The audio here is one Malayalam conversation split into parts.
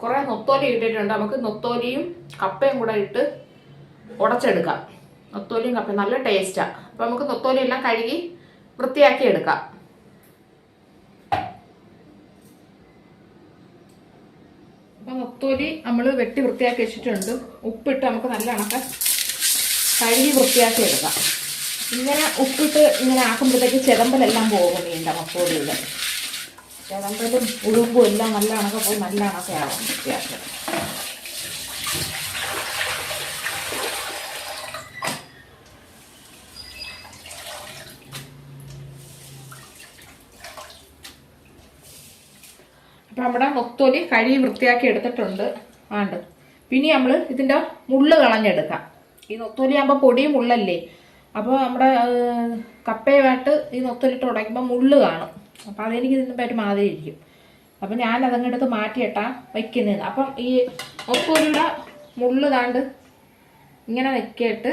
കുറേ നൊത്തോലി ഇട്ടിട്ടുണ്ട്. നമുക്ക് നൊത്തോലിയും കപ്പയും കൂടെ ഇട്ട് ഉടച്ചെടുക്കാം. നൊത്തോലിയും കപ്പയും നല്ല ടേസ്റ്റാണ്. അപ്പോൾ നമുക്ക് നൊത്തോലി എല്ലാം കഴുകി വൃത്തിയാക്കി എടുക്കാം. അപ്പം നൊത്തോലി നമ്മൾ വെട്ടി വൃത്തിയാക്കി വെച്ചിട്ടുണ്ട്. ഉപ്പിട്ട് നമുക്ക് നല്ല കണക്ക് കഴുകി വൃത്തിയാക്കി എടുക്കാം. ഇങ്ങനെ ഉപ്പിട്ട് ഇങ്ങനെ ആക്കുമ്പോഴത്തേക്ക് ചെതമ്പലെല്ലാം പോകും മീൻ്റെ നൊത്തോലിയിൽ. ചെതമ്പലും ഉളുമ്പും എല്ലാം നല്ല കണക്ക് പോയി നല്ല കണക്കാവും വൃത്തിയാക്കി. അപ്പം നമ്മുടെ നൊത്തോലി കഴുകി വൃത്തിയാക്കി എടുത്തിട്ടുണ്ട്. ആണ്ട് പിന്നെ നമ്മൾ ഇതിൻ്റെ മുള്ള് കളഞ്ഞെടുക്കാം. ഈ നൊത്തോലി ആകുമ്പോൾ പൊടിയും മുള്ളല്ലേ, അപ്പോൾ നമ്മുടെ കപ്പയുമായിട്ട് ഈ നൊത്തോലിട്ട് ഉടയ്ക്കുമ്പോൾ മുള്ള് കാണും. അപ്പോൾ അതെനിക്ക് ഇതിനെ പറ്റി മാതിരി ഇരിക്കും. അപ്പം ഞാൻ അതങ്ങെടുത്ത് മാറ്റിയിട്ടാ വയ്ക്കുന്നത്. അപ്പം ഈ നൊത്തോലിയുടെ മുള്ള് താണ്ട് ഇങ്ങനെ വെക്കിയിട്ട്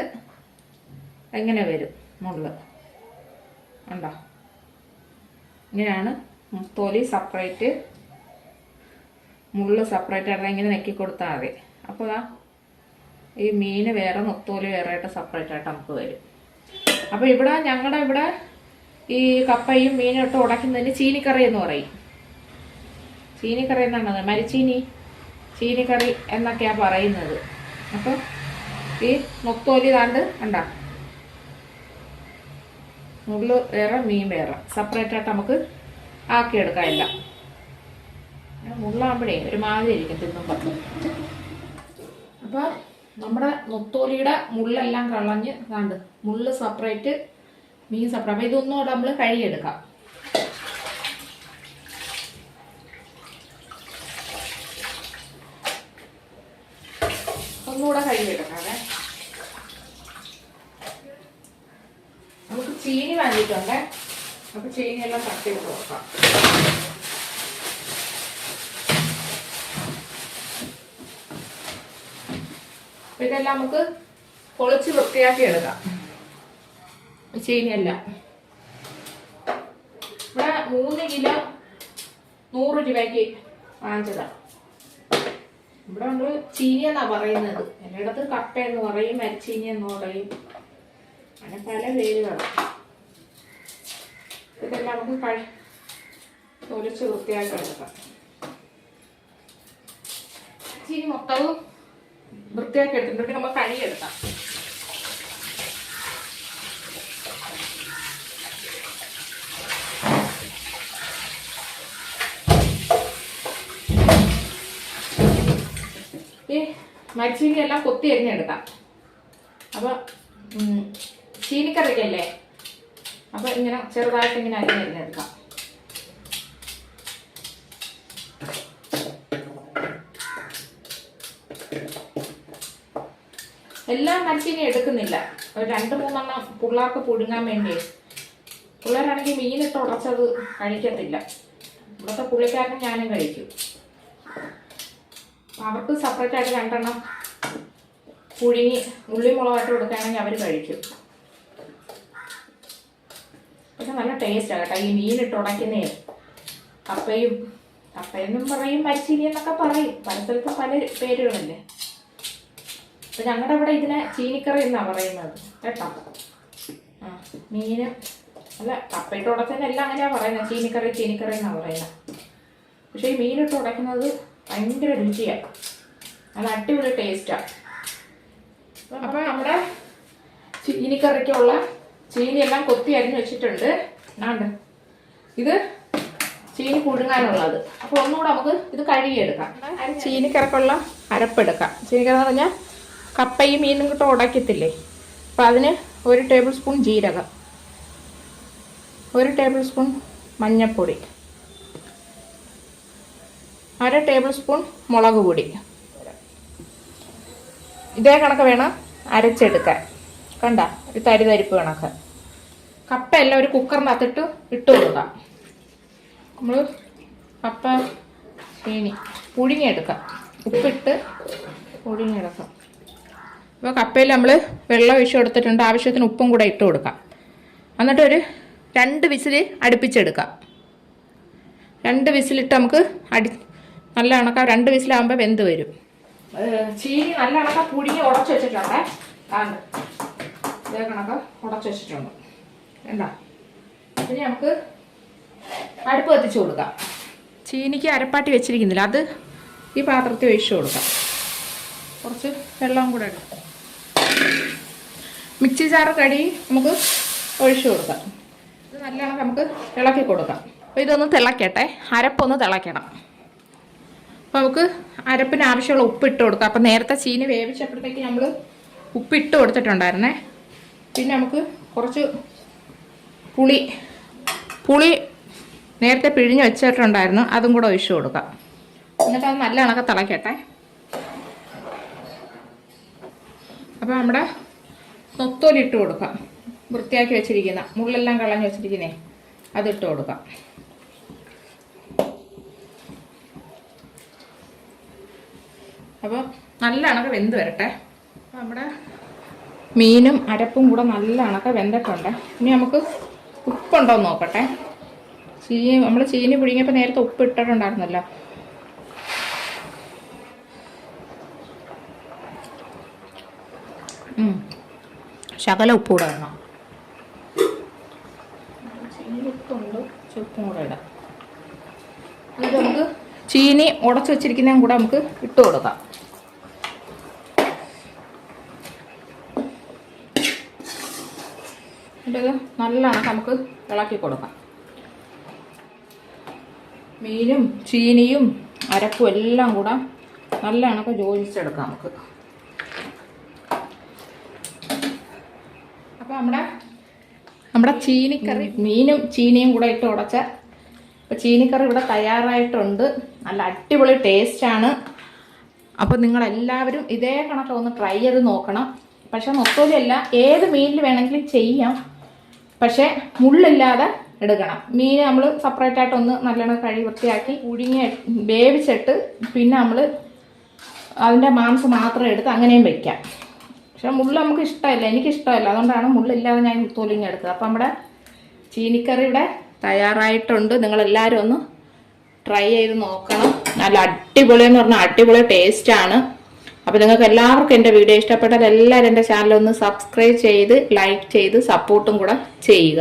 എങ്ങനെ വരും മുള്ള് ഉണ്ടോ? ഇങ്ങനെയാണ് നൊത്തോലി സെപ്പറേറ്റ്, മുള്ള് സെപ്പറേറ്റ് ആയിട്ട് ഇങ്ങനെ നെക്കി കൊടുത്താൽ മതി. അപ്പോൾ ഈ മീൻ വേറെ നൊത്തോലി വേറെ ആയിട്ട് സെപ്പറേറ്റ് ആയിട്ട് നമുക്ക് വരും. അപ്പോൾ ഇവിടെ ഞങ്ങളുടെ ഇവിടെ ഈ കപ്പയും മീനും ഇട്ട് ഉടയ്ക്കുന്നതിന് ചീനിക്കറി എന്ന് പറയും. ചീനിക്കറി എന്നാണ് ചീനിക്കറി എന്നൊക്കെയാണ് പറയുന്നത്. അപ്പോൾ ഈ നൊത്തോലി താണ്ട് കണ്ടാ മുള്ള് വേറെ മീൻ വേറെ സെപ്പറേറ്റ് ആയിട്ട് നമുക്ക് ആക്കിയെടുക്കാം എല്ലാം. മുള്ളാകുമ്പോഴേ ഒരുമാതിരി ഇരിക്കും തിന്നുമ്പോൾ. അപ്പോൾ നമ്മുടെ നൊത്തോലിയുടെ മുള്ളെല്ലാം കളഞ്ഞ് കണ്ട് മുള്ള് സെപ്പറേറ്റ് മീൻ സെപ്പറേറ്റ്. അപ്പോൾ ഇതൊന്നുകൂടെ നമ്മൾ കഴുകിയെടുക്കാം. ഒന്നുകൂടെ കഴുകിയെടുക്കാതെ നമുക്ക് ചീനി വാങ്ങിയിട്ടുണ്ടേ. അപ്പോൾ ചീനിയെല്ലാം കട്ട് ചെയ്ത് നോക്കാം. ഇതെല്ലാം നമുക്ക് പൊളിച്ച് വൃത്തിയാക്കി എടുക്കാം. ചീനിയല്ല ഇവിടെ 3 കിലോ 100 രൂപയ്ക്ക് വാങ്ങിച്ചതാണ്. ഇവിടെ നമ്മൾ ചീനി എന്നാണ് പറയുന്നത്. എല്ലായിടത്ത് കപ്പ എന്ന് പറയും, മരിച്ചീനി എന്ന് പറയും, അങ്ങനെ പല പേരുകളാണ്. ഇതെല്ലാം നമുക്ക് പൊളിച്ച് വൃത്തിയാക്കി എടുക്കാം. ചീനി മൊത്തവും വൃത്തിയാക്കി എടുത്തിട്ട് നമ്മൾ കഴുകിയെടുക്കാം. ഈ മരിച്ചീനി എല്ലാം കൊത്തി അരിഞ്ഞെടുക്കാം. അപ്പോൾ ചീനിക്കറിക്കല്ലേ, അപ്പോൾ ഇങ്ങനെ ചെറുതായിട്ട് ഇങ്ങനെ അരിഞ്ഞെടുക്കാം. എല്ലാം മരിച്ചീനി എടുക്കുന്നില്ല. ഒരു 2-3 പിള്ളേർക്ക് പുഴുങ്ങാൻ വേണ്ടി. പിള്ളേരാണെങ്കിൽ മീനിട്ട് ഉടച്ചത് കഴിക്കത്തില്ല. ഇവിടുത്തെ പുള്ളിക്കാരനും ഞാനും കഴിക്കും. അവർക്ക് സെപ്പറേറ്റ് ആയിട്ട് 2 പുഴുങ്ങി ഉള്ളി മുളകായിട്ട് കൊടുക്കുകയാണെങ്കിൽ അവർ കഴിക്കും. പക്ഷെ നല്ല ടേസ്റ്റാണ് കേട്ടോ ഈ മീനിട്ട് ഉടയ്ക്കുന്നേ. കപ്പയെന്നും പറയും, മരിച്ചീനി എന്നൊക്കെ പറയും. പല സ്ഥലത്തും പല പേരുകളല്ലേ. അപ്പം ഞങ്ങളുടെ ഇവിടെ ഇതിനെ ചീനിക്കറി എന്നാണ് പറയുന്നത് കേട്ടോ. മീന് അല്ല, കപ്പയിട്ട് ഉടച്ചെന്നെല്ലാം അങ്ങനെയാണ് പറയുന്നത്. ചീനിക്കറി എന്നാണ് പറയുന്നത്. പക്ഷേ ഈ മീനിട്ട് ഉടയ്ക്കുന്നത് ഭയങ്കര രുചിയാണ്, നല്ല അടിപൊളി ടേസ്റ്റാണ്. അപ്പോൾ നമ്മുടെ ചീനിക്കറിക്കുള്ള ചീനിയെല്ലാം കൊത്തി അരിഞ്ഞ് വെച്ചിട്ടുണ്ട്. ഇത് ചീനി പുഴുങ്ങാനുള്ളത്. അപ്പോൾ ഒന്നുകൂടെ നമുക്ക് ഇത് കഴുകിയെടുക്കാം. ചീനിക്കറിക്കുള്ള അരപ്പെടുക്കാം. ചീനിക്കറി എന്ന് പറഞ്ഞാൽ കപ്പയും മീനും കിട്ടും ഉടക്കത്തില്ലേ. അപ്പം അതിന് 1 ടേബിൾ സ്പൂൺ ജീരകം, 1 ടേബിൾ സ്പൂൺ മഞ്ഞൾപ്പൊടി, 1/2 ടേബിൾ സ്പൂൺ മുളക് പൊടി. ഇതേ കണക്ക് വേണം അരച്ചെടുക്കാൻ. കണ്ട ഒരു തരിതരിപ്പ് കണക്ക്. കപ്പ എല്ലാം ഒരു കുക്കറിനകത്തിട്ട് ഇട്ട് കൊടുക്കാം. നമ്മൾ കപ്പ ചീനി പുഴുങ്ങിയെടുക്കാം. ഉപ്പിട്ട് പുഴുങ്ങിയെടുക്കാം. അപ്പോൾ കപ്പയിൽ നമ്മൾ വെള്ളം ഒഴിച്ച് കൊടുത്തിട്ടുണ്ട്. ആവശ്യത്തിന് ഉപ്പും കൂടെ ഇട്ട് കൊടുക്കാം. എന്നിട്ട് ഒരു 2 വിസിൽ അടുപ്പിച്ചെടുക്കാം. 2 വിസിലിട്ട് നമുക്ക് നല്ല കണക്ക 2 വിസിലാകുമ്പോൾ വെന്ത് വരും. ചീനി നല്ല കണക്ക പുഴുങ്ങി ഉടച്ചു വെച്ചിട്ടുണ്ടേ. ഇതേ കണക്ക ഉടച്ചു വെച്ചിട്ടുണ്ട്. എന്താ ഇനി നമുക്ക് അടുപ്പ് കത്തിച്ച് കൊടുക്കാം. ചീനിക്ക് അരപ്പാട്ടി വെച്ചിരിക്കുന്നില്ല, അത് ഈ പാത്രത്തിൽ ഒഴിച്ചു കൊടുക്കാം. കുറച്ച് വെള്ളം കൂടെ ഇടാം. മിക്സി ജാർ കടി നമുക്ക് ഒഴിച്ചു കൊടുക്കാം. ഇത് നല്ലോണം നമുക്ക് ഇളക്കി കൊടുക്കാം. അപ്പോൾ ഇതൊന്ന് തിളക്കട്ടെ, അരപ്പൊന്ന് തിളയ്ക്കണം. അപ്പോൾ നമുക്ക് അരപ്പിന് ആവശ്യമുള്ള ഉപ്പിട്ട് കൊടുക്കാം. അപ്പോൾ നേരത്തെ ചീനി വേവിച്ചപ്പോഴത്തേക്ക് നമ്മൾ ഉപ്പിട്ട് കൊടുത്തിട്ടുണ്ടായിരുന്നേ. പിന്നെ നമുക്ക് കുറച്ച് പുളി നേരത്തെ പിഴിഞ്ഞ് വെച്ചിട്ടുണ്ടായിരുന്നു, അതും കൂടെ ഒഴിച്ചു കൊടുക്കാം. എന്നിട്ട് അത് നല്ല കണക്ക് തിളക്കട്ടെ. അപ്പോൾ നമ്മുടെ നൊത്തോലിട്ട് കൊടുക്കാം. വൃത്തിയാക്കി വെച്ചിരിക്കുന്ന മുള്ളെല്ലാം കളഞ്ഞ് വെച്ചിരിക്കുന്നേ അതിട്ട് കൊടുക്കാം. അപ്പോൾ നല്ല കണക്ക് വെന്ത് വരട്ടെ. അപ്പോൾ നമ്മുടെ മീനും അരപ്പും കൂടെ നല്ല കണക്ക് വെന്തിട്ടുണ്ട്. ഇനി നമുക്ക് ഉപ്പുണ്ടോ എന്ന് നോക്കട്ടെ. നമ്മൾ ചീനി പുഴുങ്ങിയപ്പോൾ നേരത്തെ ഉപ്പ് ഇട്ടിട്ടുണ്ടായിരുന്നല്ലോ. ശകല ഉപ്പ് കൂടെ വേണം. ചീനി ഉപ്പുണ്ട്, ഉപ്പും കൂടെ ഇടാം. എന്നിട്ട് നമുക്ക് ചീനി ഉടച്ചു വെച്ചിരിക്കുന്നതും കൂടെ നമുക്ക് ഇട്ട് കൊടുക്കാം. എന്നിട്ട് നല്ലോണം നമുക്ക് ഇളക്കി കൊടുക്കാം. മീനും ചീനിയും അരപ്പും എല്ലാം കൂടെ നല്ല കണക്ക് യോജിച്ചെടുക്കാം നമുക്ക്. അപ്പോൾ നമ്മുടെ ചീനിക്കറി മീനും ചീനിയും കൂടെ ഇട്ട് ഉടച്ച അപ്പോൾ ചീനിക്കറി ഇവിടെ തയ്യാറായിട്ടുണ്ട്. നല്ല അടിപൊളി ടേസ്റ്റാണ്. അപ്പോൾ നിങ്ങളെല്ലാവരും ഇതേ കണക്ക് ഒന്ന് ട്രൈ ചെയ്ത് നോക്കണം. പക്ഷെ നൊത്തോലിയല്ല, ഏത് മീനിൽ വേണമെങ്കിലും ചെയ്യാം. പക്ഷേ മുള്ളില്ലാതെ എടുക്കണം. മീൻ നമ്മൾ സെപ്പറേറ്റ് ആയിട്ടൊന്ന് നല്ലോണം കഴുകി വൃത്തിയാക്കി പുഴുങ്ങി വേവിച്ചിട്ട് പിന്നെ നമ്മൾ അതിൻ്റെ മാംസം മാത്രം എടുത്ത് അങ്ങനെയും വയ്ക്കാം. പക്ഷെ മുള്ള് നമുക്ക് ഇഷ്ടമല്ല, എനിക്കിഷ്ടമല്ല. അതുകൊണ്ടാണ് മുള്ളില്ലാതെ ഞാൻ തൊലിഞ്ഞെടുത്തത്. അപ്പം നമ്മുടെ ചീനിക്കറി ഇവിടെ തയ്യാറായിട്ടുണ്ട്. നിങ്ങളെല്ലാവരും ഒന്ന് ട്രൈ ചെയ്ത് നോക്കണം. നല്ല അടിപൊളി എന്ന് പറഞ്ഞാൽ അടിപൊളി ടേസ്റ്റാണ്. അപ്പോൾ നിങ്ങൾക്ക് എല്ലാവർക്കും എൻ്റെ വീഡിയോ ഇഷ്ടപ്പെട്ടാൽ എല്ലാവരും എൻ്റെ ചാനലൊന്ന് സബ്സ്ക്രൈബ് ചെയ്ത് ലൈക്ക് ചെയ്ത് സപ്പോർട്ടും കൂടെ ചെയ്യുക.